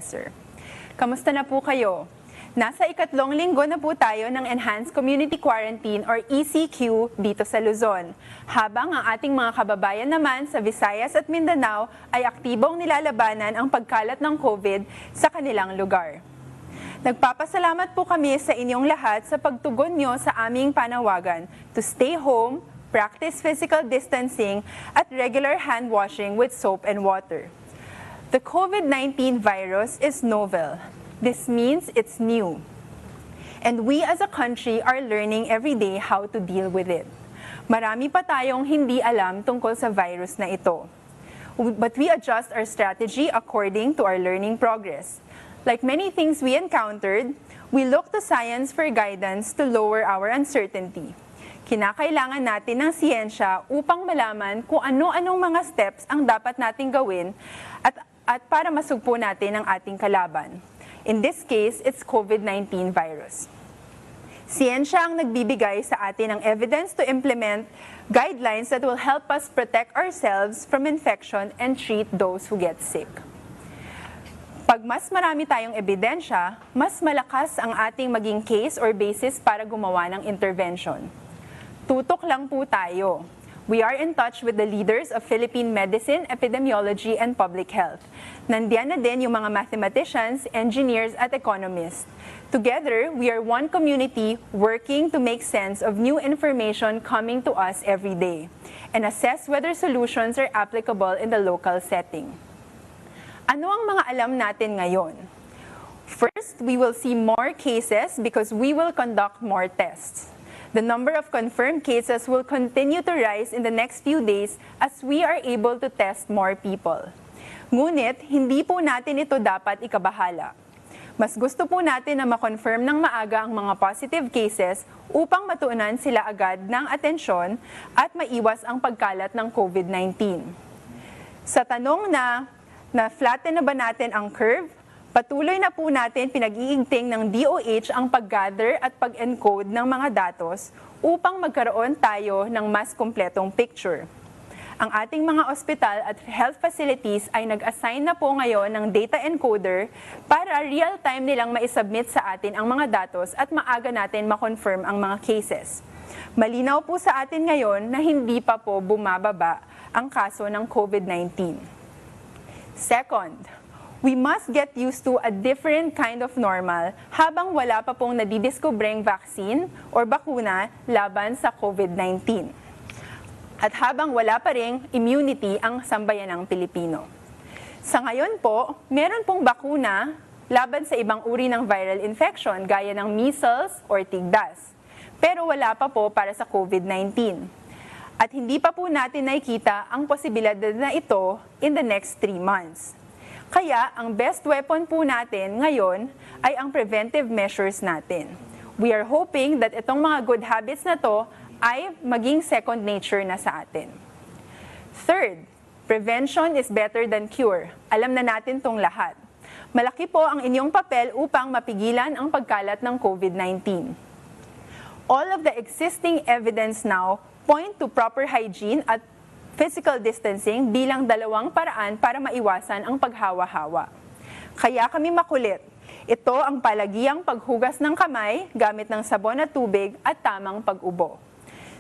Professor. Kamusta na po kayo? Nasa ikatlong linggo na po tayo ng Enhanced Community Quarantine or ECQ dito sa Luzon, habang ang ating mga kababayan naman sa Visayas at Mindanao ay aktibong nilalabanan ang pagkalat ng COVID sa kanilang lugar. Nagpapasalamat po kami sa inyong lahat sa pagtugon nyo sa aming panawagan to stay home, practice physical distancing, at regular hand washing with soap and water. The COVID-19 virus is novel. This means it's new. And we as a country are learning every day how to deal with it. Marami pa tayong hindi alam tungkol sa virus na ito. But we adjust our strategy according to our learning progress. Like many things we encountered, we look to science for guidance to lower our uncertainty. Kinakailangan natin ng siyensya upang malaman kung ano-anong mga steps ang dapat nating gawin at para masugpo natin ang ating kalaban. In this case, it's COVID-19 virus. Siyensya ang nagbibigay sa atin ng evidence to implement guidelines that will help us protect ourselves from infection and treat those who get sick. Pag mas marami tayong ebidensya, mas malakas ang ating maging case or basis para gumawa ng intervention. Tutok lang po tayo. We are in touch with the leaders of Philippine medicine, epidemiology, and public health. Nandiyan na din yung mga mathematicians, engineers, at economists. Together, we are one community working to make sense of new information coming to us every day and assess whether solutions are applicable in the local setting. Ano ang mga alam natin ngayon? First, we will see more cases because we will conduct more tests. The number of confirmed cases will continue to rise in the next few days as we are able to test more people. Ngunit, hindi po natin ito dapat ikabahala. Mas gusto po natin na ma-confirm ng maaga ang mga positive cases upang matuunan sila agad ng atensyon at maiwas ang pagkalat ng COVID-19. Sa tanong na flatten na ba natin ang curve, patuloy na po natin pinag-iigting ng DOH ang pag-gather at pag-encode ng mga datos upang magkaroon tayo ng mas kumpletong picture. Ang ating mga ospital at health facilities ay nag-assign na po ngayon ng data encoder para real-time nilang maisubmit sa atin ang mga datos at maaga natin ma-confirm ang mga cases. Malinaw po sa atin ngayon na hindi pa po bumababa ang kaso ng COVID-19. Second, we must get used to a different kind of normal habang wala pa pong nadidiskubreng vaccine or bakuna laban sa COVID-19. At habang wala pa ring immunity ang sambayanang Pilipino. Sa ngayon po, meron pong bakuna laban sa ibang uri ng viral infection gaya ng measles or tigdas. Pero wala pa po para sa COVID-19. At hindi pa po natin nakikita ang posibilidad na ito in the next 3 months. Kaya, ang best weapon po natin ngayon ay ang preventive measures natin. We are hoping that itong mga good habits na to ay maging second nature na sa atin. Third, prevention is better than cure. Alam na natin tong lahat. Malaki po ang inyong papel upang mapigilan ang pagkalat ng COVID-19. All of the existing evidence now point to proper hygiene at physical distancing bilang dalawang paraan para maiwasan ang paghawa-hawa. Kaya kami makulit. Ito ang palagiang paghugas ng kamay gamit ng sabon at tubig at tamang pag-ubo.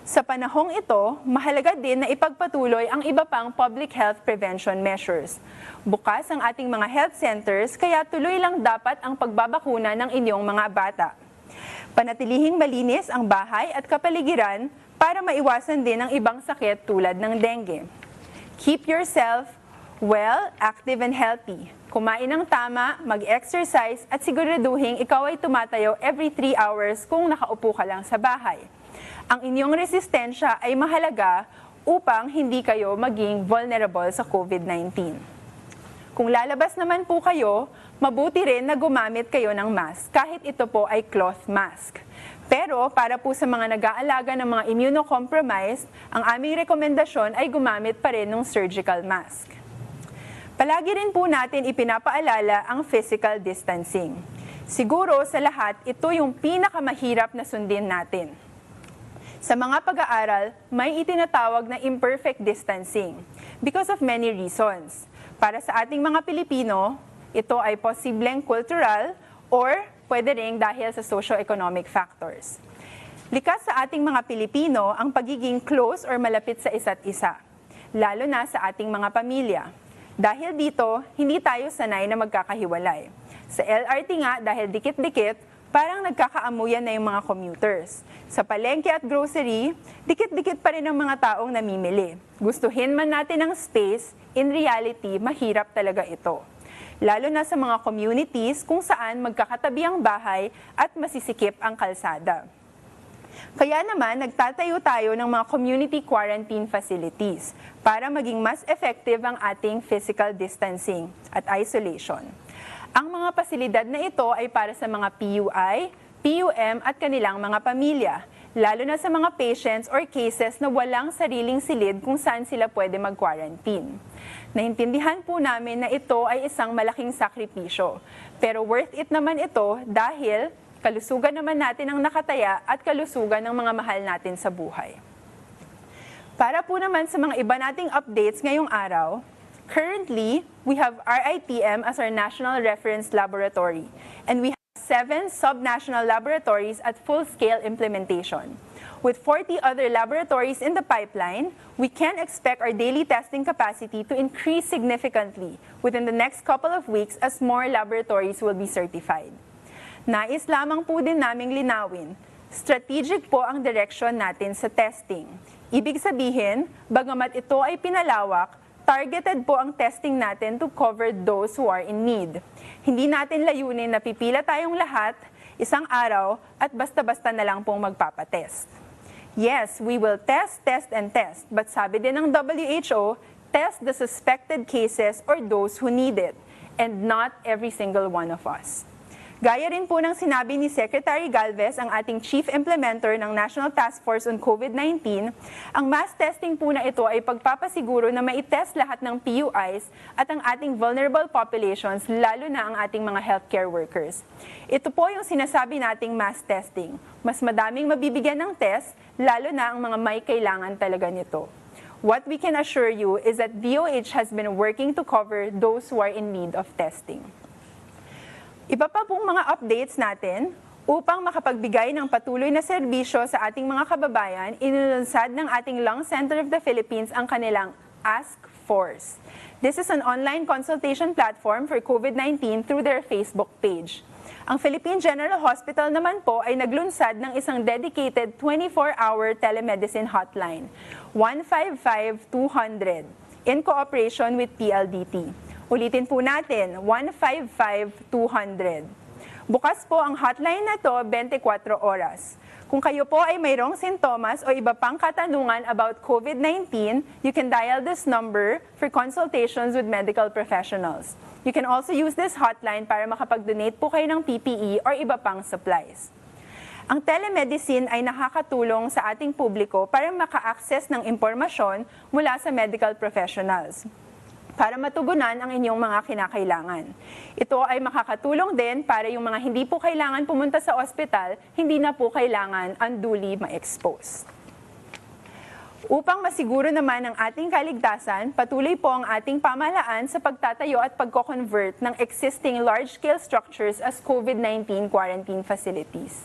Sa panahong ito, mahalaga din na ipagpatuloy ang iba pang public health prevention measures. Bukas ang ating mga health centers kaya tuloy lang dapat ang pagbabakuna ng inyong mga bata. Panatilihing malinis ang bahay at kapaligiran para maiwasan din ang ibang sakit tulad ng dengue. Keep yourself well, active and healthy. Kumain ng tama, mag-exercise at siguraduhin ikaw ay tumatayo every 3 hours kung nakaupo ka lang sa bahay. Ang inyong resistensya ay mahalaga upang hindi kayo maging vulnerable sa COVID-19. Kung lalabas naman po kayo, mabuti rin na gumamit kayo ng mask kahit ito po ay cloth mask. Pero para po sa mga nag-aalaga ng mga immunocompromised, ang aming rekomendasyon ay gumamit pa rin ng surgical mask. Palagi rin po natin ipinapaalala ang physical distancing. Siguro sa lahat, ito yung pinakamahirap na sundin natin. Sa mga pag-aaral, may itinatawag na imperfect distancing because of many reasons. Para sa ating mga Pilipino, Ito ay posibleng cultural or pwede ring dahil sa socio-economic factors. Likas sa ating mga Pilipino ang pagiging close or malapit sa isa't isa, lalo na sa ating mga pamilya. Dahil dito, hindi tayo sanay na magkakahiwalay. Sa LRT nga, dahil dikit-dikit, parang nagkakaamuyan na yung mga commuters. Sa palengke at grocery, dikit-dikit pa rin ang mga taong namimili. Gustuhin man natin ang space, in reality, mahirap talaga ito. Lalo na sa mga communities kung saan magkakatabi ang bahay at masisikip ang kalsada. Kaya naman, nagtatayo tayo ng mga community quarantine facilities para maging mas effective ang ating physical distancing at isolation. Ang mga pasilidad na ito ay para sa mga PUI, PUM at kanilang mga pamilya, lalo na sa mga patients or cases na walang sariling silid kung saan sila pwede mag-quarantine. Naintindihan po namin na ito ay isang malaking sakripisyo, pero worth it naman ito dahil kalusugan naman natin ang nakataya at kalusugan ng mga mahal natin sa buhay. Para po naman sa mga iba nating updates ngayong araw, currently, we have RITM as our National Reference Laboratory, and we have 7 sub-national laboratories at full-scale implementation. With 40 other laboratories in the pipeline, we can expect our daily testing capacity to increase significantly within the next couple of weeks as more laboratories will be certified. Nais lamang po din naming linawin, strategic po ang direksyon natin sa testing. Ibig sabihin, bagamat ito ay pinalawak, targeted po ang testing natin to cover those who are in need. Hindi natin layunin na pipila tayong lahat, isang araw, at basta-basta na lang pong magpapatest. Yes, we will test, and test. But sabi din ng WHO, test the suspected cases or those who need it, and not every single one of us. Gaya rin po ng sinabi ni Secretary Galvez, ang ating Chief Implementer ng National Task Force on COVID-19, ang mass testing po na ito ay pagpapasiguro na maitest lahat ng PUIs at ang ating vulnerable populations, lalo na ang ating mga healthcare workers. Ito po yung sinasabi nating mass testing. Mas madaming mabibigyan ng test, lalo na ang mga may kailangan talaga nito. What we can assure you is that DOH has been working to cover those who are in need of testing. Iba pa pong mga updates natin, upang makapagbigay ng patuloy na serbisyo sa ating mga kababayan, inilunsad ng ating Lung Center of the Philippines ang kanilang Ask Force. This is an online consultation platform for COVID-19 through their Facebook page. Ang Philippine General Hospital naman po ay naglunsad ng isang dedicated 24-hour telemedicine hotline, 155-200, in cooperation with PLDT. Ulitin po natin, 155-200. Bukas po ang hotline na to 24 oras. Kung kayo po ay mayroong sintomas o iba pang katanungan about COVID-19, you can dial this number for consultations with medical professionals. You can also use this hotline para makapag-donate po kayo ng PPE or iba pang supplies. Ang telemedicine ay nakakatulong sa ating publiko para maka-access ng impormasyon mula sa medical professionals, para matugunan ang inyong mga kinakailangan. Ito ay makakatulong din para yung mga hindi po kailangan pumunta sa ospital, hindi na po kailangan unduly ma-expose. Upang masiguro naman ang ating kaligtasan, patuloy po ang ating pamahalaan sa pagtatayo at pagko-convert ng existing large-scale structures as COVID-19 quarantine facilities.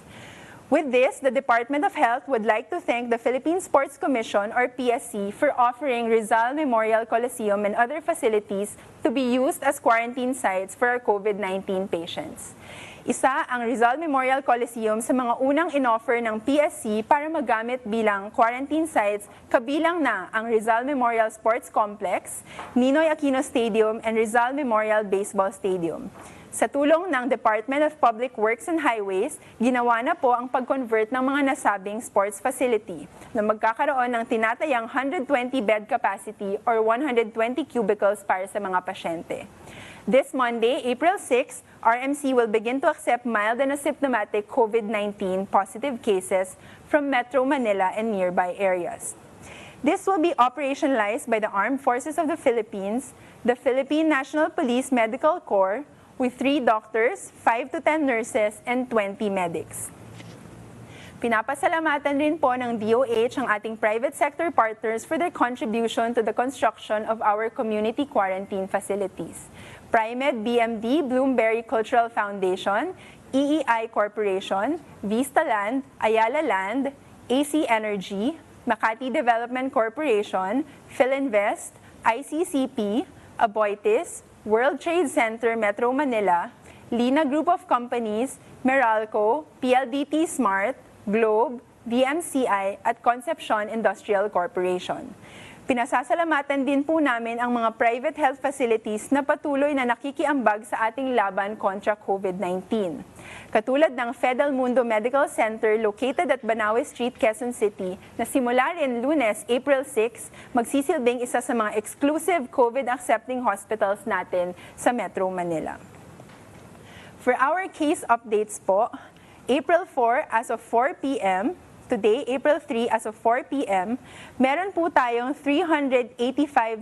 With this, the Department of Health would like to thank the Philippine Sports Commission or PSC for offering Rizal Memorial Coliseum and other facilities to be used as quarantine sites for our COVID-19 patients. Isa ang Rizal Memorial Coliseum sa mga unang inoffer ng PSC para magamit bilang quarantine sites, kabilang na ang Rizal Memorial Sports Complex, Ninoy Aquino Stadium, and Rizal Memorial Baseball Stadium. Sa tulong ng Department of Public Works and Highways, ginawa na po ang pag-convert ng mga nasabing sports facility na magkakaroon ng tinatayang 120 bed capacity or 120 cubicles para sa mga pasyente. This Monday, April 6, RMC will begin to accept mild and asymptomatic COVID-19 positive cases from Metro Manila and nearby areas. This will be operationalized by the Armed Forces of the Philippines, the Philippine National Police Medical Corps, with 3 doctors, 5 to 10 nurses, and 20 medics. Pinapasalamatan rin po ng DOH ang ating private sector partners for their contribution to the construction of our community quarantine facilities. Primed BMD, Bloomberry Cultural Foundation, EEI Corporation, Vista Land, Ayala Land, AC Energy, Makati Development Corporation, Philinvest, ICCP, Aboitiz, World Trade Center Metro Manila, Lina Group of Companies, Meralco, PLDT Smart, Globe, VMCI at Concepcion Industrial Corporation. Pinasasalamatan din po namin ang mga private health facilities na patuloy na nakikiambag sa ating laban kontra COVID-19. Katulad ng Fedel Mundo Medical Center located at Banawe Street, Quezon City, na simula rin Lunes, April 6, magsisilbing isa sa mga exclusive COVID-accepting hospitals natin sa Metro Manila. For our case updates po, April 4 as of 4 p.m., today, April 3 as of 4 p.m., meron po tayong 385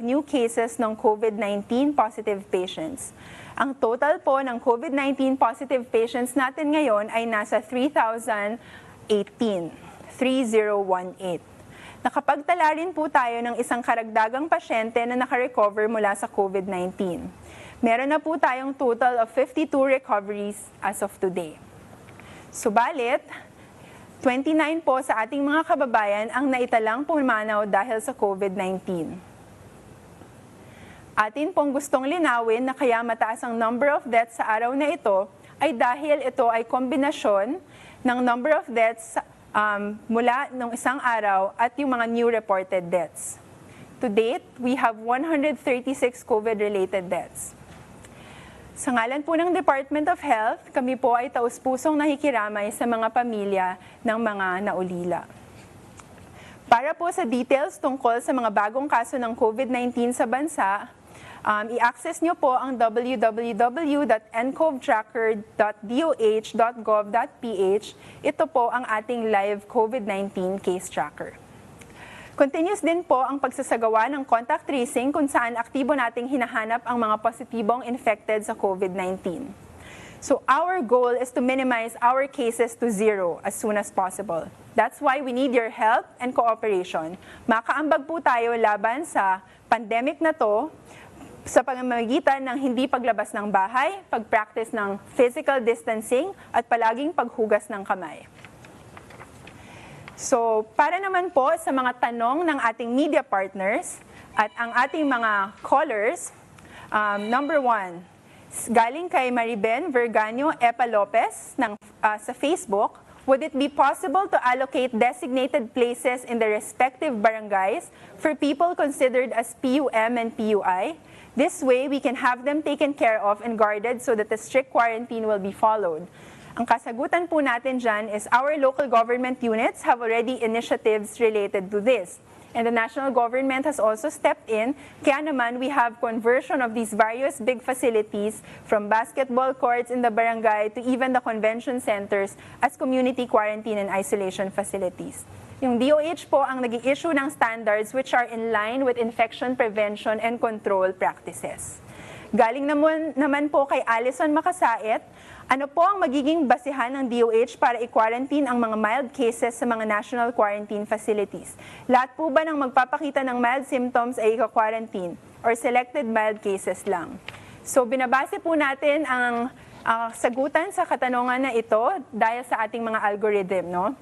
new cases ng COVID-19 positive patients. Ang total po ng COVID-19 positive patients natin ngayon ay nasa 3,018. Nakapagtala rin po tayo ng isang karagdagang pasyente na nakarecover mula sa COVID-19. Meron na po tayong total of 52 recoveries as of today. Subalit, 29 po sa ating mga kababayan ang naitalang pumanaw dahil sa COVID-19. Atin pong gustong linawin na kaya mataas ang number of deaths sa araw na ito ay dahil ito ay kombinasyon ng number of deaths mula nung isang araw at yung mga new reported deaths. To date, we have 136 COVID-related deaths. Sa ngalan po ng Department of Health, kami po ay taus-pusong nakikiramay sa mga pamilya ng mga naulila. Para po sa details tungkol sa mga bagong kaso ng COVID-19 sa bansa, i-access nyo po ang www.ncovtracker.doh.gov.ph. Ito po ang ating live COVID-19 case tracker. Continuous din po ang pagsasagawa ng contact tracing kung saan aktibo nating hinahanap ang mga positibong infected sa COVID-19. So our goal is to minimize our cases to zero as soon as possible. That's why we need your help and cooperation. Makaambag po tayo laban sa pandemic na to sa pamamagitan ng hindi paglabas ng bahay, pag-practice ng physical distancing at palaging paghugas ng kamay. So, para naman po sa mga tanong ng ating media partners at ang ating mga callers, number 1, galing kay Mariben Verganio Epa Lopez sa Facebook, would it be possible to allocate designated places in the respective barangays for people considered as PUM and PUI? This way, we can have them taken care of and guarded so that the strict quarantine will be followed. Ang kasagutan po natin dyan is our local government units have already initiatives related to this. And the national government has also stepped in. Kaya naman, we have conversion of these various big facilities from basketball courts in the barangay to even the convention centers as community quarantine and isolation facilities. Yung DOH po ang nag-i-issue ng standards which are in line with infection prevention and control practices. Galing naman po kay Alison Makasait, ano po ang magiging basihan ng DOH para i-quarantine ang mga mild cases sa mga national quarantine facilities? Lahat po ba ng magpapakita ng mild symptoms ay i-quarantine or selected mild cases lang? So binabase po natin ang sagutan sa katanungan na ito dahil sa ating mga algorithm, no?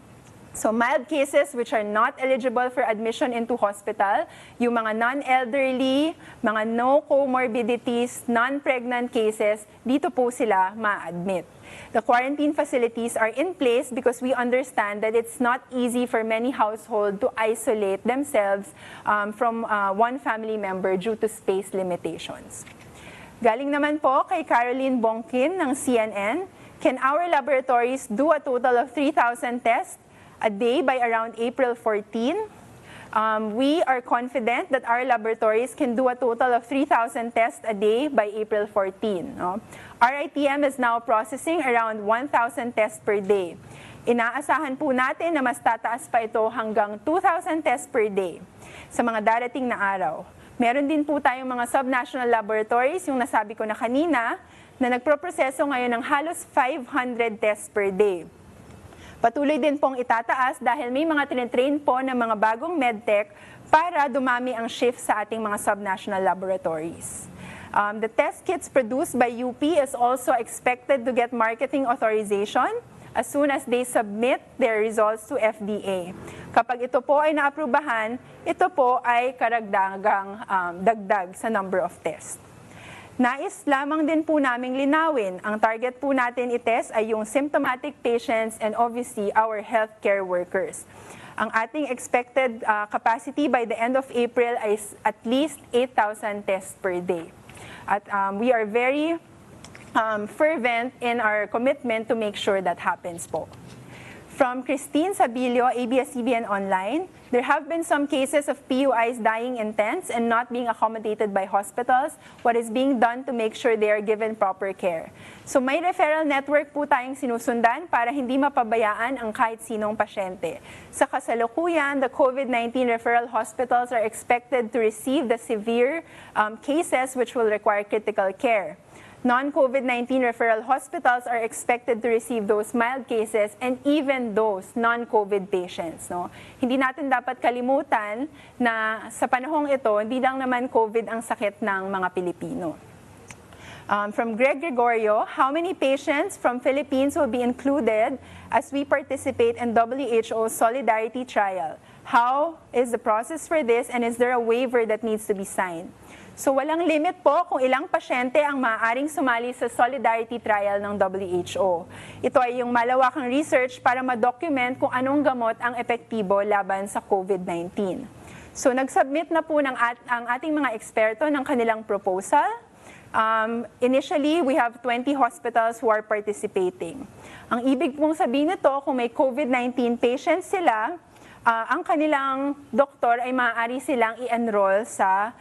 So mild cases which are not eligible for admission into hospital, yung mga non-elderly, mga no comorbidities, non-pregnant cases, dito po sila ma-admit. The quarantine facilities are in place because we understand that it's not easy for many households to isolate themselves from one family member due to space limitations. Galing naman po kay Caroline Bongkin ng CNN, can our laboratories do a total of 3,000 tests a day by around April 14? We are confident that our laboratories can do a total of 3,000 tests a day by April 14. No? RITM is now processing around 1,000 tests per day. Inaasahan po natin na mas tataas pa ito hanggang 2,000 tests per day sa mga darating na araw. Meron din po tayong mga subnational laboratories, yung nasabi ko na kanina, na nagproproseso ngayon ng halos 500 tests per day. Patuloy din pong itataas dahil may mga tinitrain po ng mga bagong medtech para dumami ang shift sa ating mga subnational laboratories. The test kits produced by UP is also expected to get marketing authorization as soon as they submit their results to FDA. Kapag ito po ay naaprubahan, ito po ay karagdagang dagdag sa number of tests. Nais lamang din po naming linawin, ang target po natin itest ay yung symptomatic patients and obviously our healthcare workers. Ang ating expected capacity by the end of April ay at least 8,000 tests per day. At we are very fervent in our commitment to make sure that happens po. From Christine Sabilio, ABS-CBN Online, there have been some cases of PUIs dying in tents and not being accommodated by hospitals. What is being done to make sure they are given proper care? So may referral network po tayong sinusundan para hindi mapabayaan ang kahit sinong pasyente. Sa kasalukuyan, the COVID-19 referral hospitals are expected to receive the severe cases which will require critical care. Non-COVID-19 referral hospitals are expected to receive those mild cases and even those non-COVID patients. No? Hindi natin dapat kalimutan na sa panahong ito, hindi lang naman COVID ang sakit ng mga Pilipino. From Greg Gregorio, how many patients from Philippines will be included as we participate in WHO's Solidarity Trial? How is the process for this and is there a waiver that needs to be signed? So walang limit po kung ilang pasyente ang maaaring sumali sa Solidarity Trial ng WHO. Ito ay yung malawakang research para ma-document kung anong gamot ang epektibo laban sa COVID-19. So nag-submit na po ang ating mga eksperto ng kanilang proposal. Initially, we have 20 hospitals who are participating. Ang ibig pong sabihin nito, kung may COVID-19 patients sila, ang kanilang doktor ay maaari silang i-enroll sa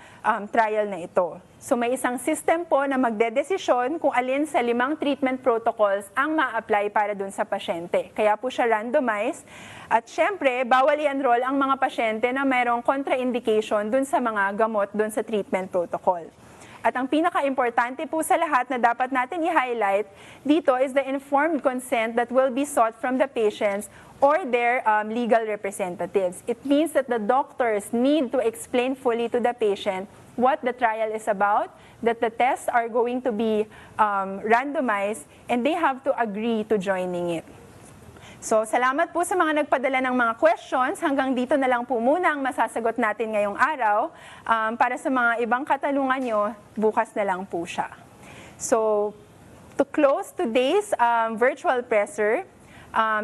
trial na ito. So may isang system po na magdedesisyon kung alin sa 5 treatment protocols ang ma-apply para dun sa pasyente. Kaya po siya randomized. At syempre, bawal i-enroll ang mga pasyente na mayroong contraindication dun sa mga gamot dun sa treatment protocol. At ang pinaka-importante po sa lahat na dapat natin i-highlight dito is the informed consent that will be sought from the patients or their legal representatives. It means that the doctors need to explain fully to the patient what the trial is about, that the tests are going to be randomized, and they have to agree to joining it. So, salamat po sa mga nagpadala ng mga questions. Hanggang dito na lang po muna ang masasagot natin ngayong araw. Para sa mga ibang katanungan nyo, bukas na lang po siya. So, to close today's virtual presser,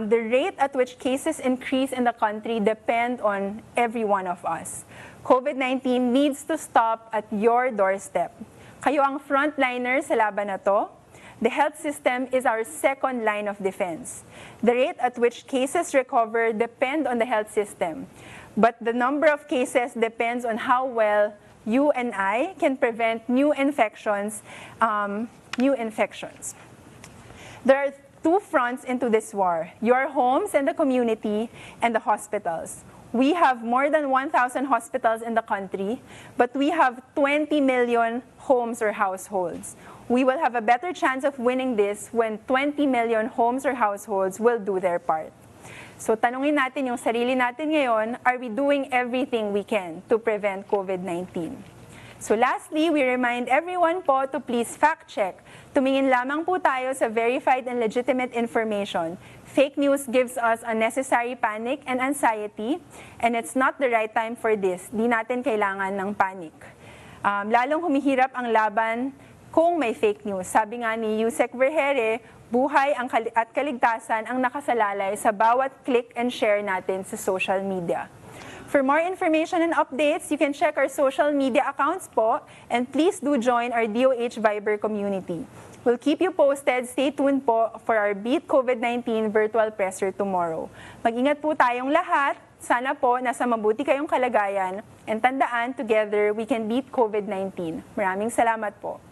the rate at which cases increase in the country depend on every one of us. COVID-19 needs to stop at your doorstep. Kayo ang frontliner sa laban na to. The health system is our second line of defense. The rate at which cases recover depend on the health system, but the number of cases depends on how well you and I can prevent new infections. There are two fronts into this war: your homes and the community, and the hospitals. We have more than 1,000 hospitals in the country, but we have 20 million homes or households. We will have a better chance of winning this when 20 million homes or households will do their part. So tanungin natin yung sarili natin ngayon, are we doing everything we can to prevent COVID-19? So lastly, we remind everyone po to please fact-check. Tumingin lamang po tayo sa verified and legitimate information. Fake news gives us unnecessary panic and anxiety, and it's not the right time for this. Di natin kailangan ng panic. Lalong humihirap ang laban kung may fake news. Sabi nga ni Yusek Vergere, buhay at kaligtasan ang nakasalalay sa bawat click and share natin sa social media. For more information and updates, you can check our social media accounts po, and please do join our DOH Viber community. We'll keep you posted. Stay tuned po for our Beat COVID-19 virtual presser tomorrow. Mag-ingat po tayong lahat. Sana po nasa mabuti kayong kalagayan. And tandaan, together we can beat COVID-19. Maraming salamat po.